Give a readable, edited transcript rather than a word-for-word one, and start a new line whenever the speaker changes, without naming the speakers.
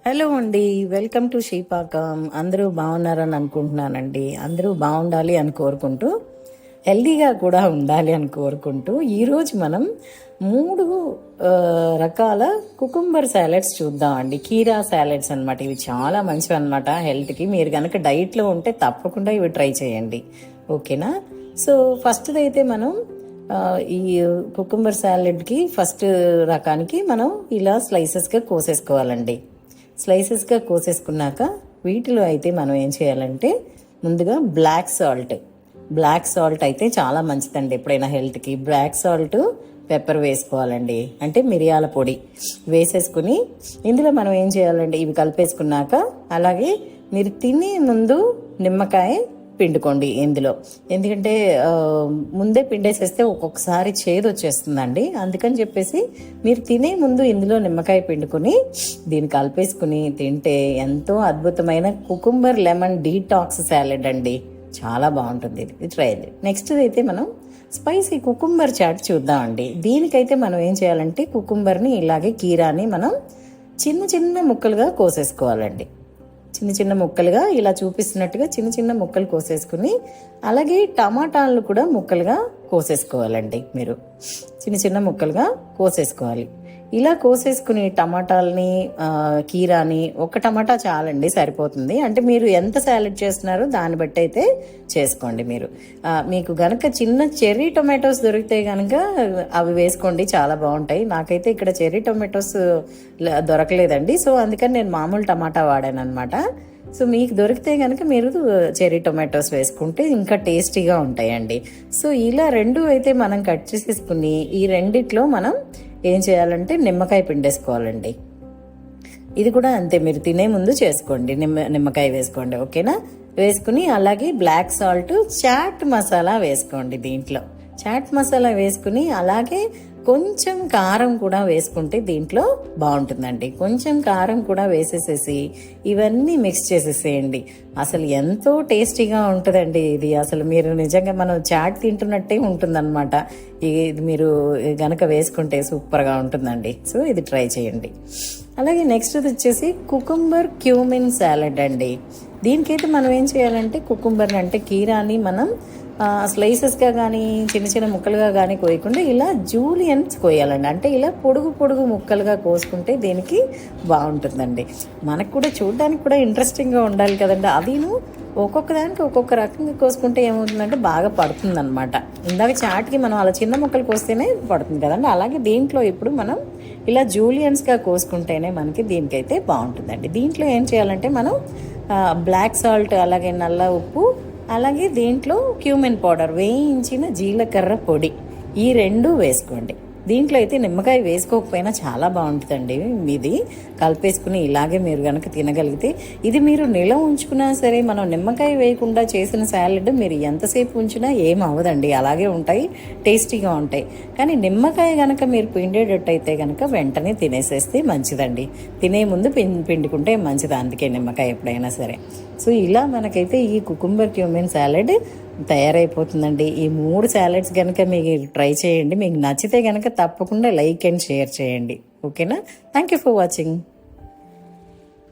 Hello అండి, welcome to శ్రీపాకం. అందరూ బాగున్నారని అనుకుంటున్నానండి. అందరూ బాగుండాలి అని కోరుకుంటూ, హెల్దీగా కూడా ఉండాలి అని కోరుకుంటూ, ఈరోజు మనం 3 రకాల కుకుంబర్ సాలెడ్స్ చూద్దామండి. కీరా సాలెడ్స్ అనమాట. ఇవి చాలా మంచివి అనమాట హెల్త్కి. మీరు కనుక డైట్లో ఉంటే తప్పకుండా ఇవి ట్రై చేయండి, ఓకేనా? సో ఫస్ట్ది అయితే మనం ఈ కుకుంబర్ సాలెడ్కి ఫస్ట్ రకానికి మనం ఇలా స్లైసెస్గా కోసేసుకోవాలండి. స్లైసెస్గా కోసేసుకున్నాక వీటిలో అయితే మనం ఏం చేయాలంటే ముందుగా బ్లాక్ సాల్ట్ అయితే చాలా మంచిదండి ఎప్పుడైనా హెల్త్కి. బ్లాక్ సాల్ట్, పెప్పర్ వేసుకోవాలండి, అంటే మిరియాల పొడి వేసేసుకుని ఇందులో మనం ఏం చేయాలంటే ఇవి కలిపేసుకున్నాక అలాగే మీరు తినే ముందు నిమ్మకాయ పిండుకోండి ఇందులో. ఎందుకంటే ముందే పిండేసేస్తే ఒక్కొక్కసారి చేదు వచ్చేస్తుందండి. అందుకని చెప్పేసి మీరు తినే ముందు ఇందులో నిమ్మకాయ పిండుకొని దీన్ని కలిపేసుకుని తింటే ఎంతో అద్భుతమైన కుకుంబర్ లెమన్ డీటాక్స్ సాలెడ్ అండి. చాలా బాగుంటుంది, ఇది ట్రై చేయండి. నెక్స్ట్ అయితే మనం స్పైసీ కుకుంబర్ చాట్ చూద్దామండి. దీనికైతే మనం ఏం చేయాలంటే కుకుంబర్ని ఇలాగే కీరాని మనం చిన్న చిన్న ముక్కలుగా కోసేసుకోవాలండి. చిన్న చిన్న ముక్కలుగా ఇలా చూపిస్తున్నట్టుగా చిన్న చిన్న ముక్కలు కోసేసుకుని అలాగే టమాటాలను కూడా ముక్కలుగా కోసేసుకోవాలండి. మీరు చిన్న చిన్న ముక్కలుగా కోసేసుకోవాలి. ఇలా కోసేసుకుని టమాటాలని, కీరాని, ఒక టమాటా చాలండి, సరిపోతుంది. అంటే మీరు ఎంత సాలెడ్ చేస్తున్నారో దాన్ని బట్టి అయితే చేసుకోండి. మీరు మీకు గనక చిన్న చెర్రీ టొమాటోస్ దొరికితే కనుక అవి వేసుకోండి, చాలా బాగుంటాయి. నాకైతే ఇక్కడ చెర్రీ టొమాటోస్ దొరకలేదండి, సో అందుకని నేను మామూలు టమాటా వాడాను అనమాట. సో మీకు దొరికితే కనుక మీరు చెర్రీ టొమాటోస్ వేసుకుంటే ఇంకా టేస్టీగా ఉంటాయండి. సో ఇలా రెండు అయితే మనం కట్ చేసేసుకుని ఈ రెండిట్లో మనం ఏం చేయాలంటే నిమ్మకాయ పిండేసుకోవాలండి. ఇది కూడా అంతే, మీరు తినే ముందు చేసుకోండి, నిమ్మకాయ వేసుకోండి, ఓకేనా? వేసుకుని అలాగే బ్లాక్ సాల్ట్, చాట్ మసాలా వేసుకోండి. దీంట్లో చాట్ మసాలా వేసుకుని అలాగే కొంచెం కారం కూడా వేసుకుంటే దీంట్లో బాగుంటుందండి. కొంచెం కారం కూడా వేసేసేసి ఇవన్నీ మిక్స్ చేసేసేయండి. అసలు ఎంతో టేస్టీగా ఉంటుందండి ఇది. అసలు మీరు నిజంగా మనం చాట్ తింటున్నట్టే ఉంటుందన్నమాట. ఇది మీరు గనక వేసుకుంటే సూపర్గా ఉంటుందండి. సో ఇది ట్రై చేయండి. అలాగే నెక్స్ట్ వచ్చేసి కుకుంబర్ క్యూమిన్ సాలెడ్ అండి. దీనికైతే మనం ఏం చేయాలంటే కుకుంబర్ని, అంటే కీరాని మనం స్లైసెస్గా కానీ చిన్న చిన్న ముక్కలుగా కానీ కోయకుండా ఇలా జూలియన్స్ కోయాలండి. అంటే ఇలా పొడుగు పొడుగు ముక్కలుగా కోసుకుంటే దీనికి బాగుంటుందండి. మనకు కూడా చూడడానికి కూడా ఇంట్రెస్టింగ్గా ఉండాలి కదండి. అదిను ఒక్కొక్క దానికి ఒక్కొక్క రకంగా కోసుకుంటే ఏమవుతుందంటే బాగా పడుతుంది అనమాట. ఇందాక చాట్కి మనం అలా చిన్న ముక్కలు కోస్తేనే పడుతుంది కదండి. అలాగే దీంట్లో ఇప్పుడు మనం ఇలా జూలియన్స్గా కోసుకుంటేనే మనకి దీనికైతే బాగుంటుందండి. దీంట్లో ఏం చేయాలంటే మనం బ్లాక్ సాల్ట్, అలాగే నల్ల ఉప్పు, అలాగే దీంట్లో క్యూమిన్ పౌడర్, వేయించిన జీలకర్ర పొడి, ఈ రెండు వేసుకోండి. దీంట్లో అయితే నిమ్మకాయ వేసుకోకపోయినా చాలా బాగుంటుందండి. ఇది కలిపేసుకుని ఇలాగే మీరు కనుక తినగలిగితే, ఇది మీరు నిల్వ ఉంచుకున్నా సరే, మనం నిమ్మకాయ వేయకుండా చేసిన సాలెడ్ మీరు ఎంతసేపు ఉంచినా ఏం అవ్వదండి, అలాగే ఉంటాయి, టేస్టీగా ఉంటాయి. కానీ నిమ్మకాయ కనుక మీరు పిండేటట్టయితే కనుక వెంటనే తినేసేస్తే మంచిదండి. తినే ముందు పిండుకుంటే మంచిది, అందుకే నిమ్మకాయ ఎప్పుడైనా సరే. సో ఇలా మనకైతే ఈ కుకుంబర్ క్యూమిన్ సాలెడ్ తయారైపోతుందండి. ఈ 3 సాలెడ్స్ కనుక మీకు ట్రై చేయండి. మీకు నచ్చితే కనుక తప్పకుండా లైక్ అండ్ షేర్ చేయండి, ఓకేనా? Thank you for watching.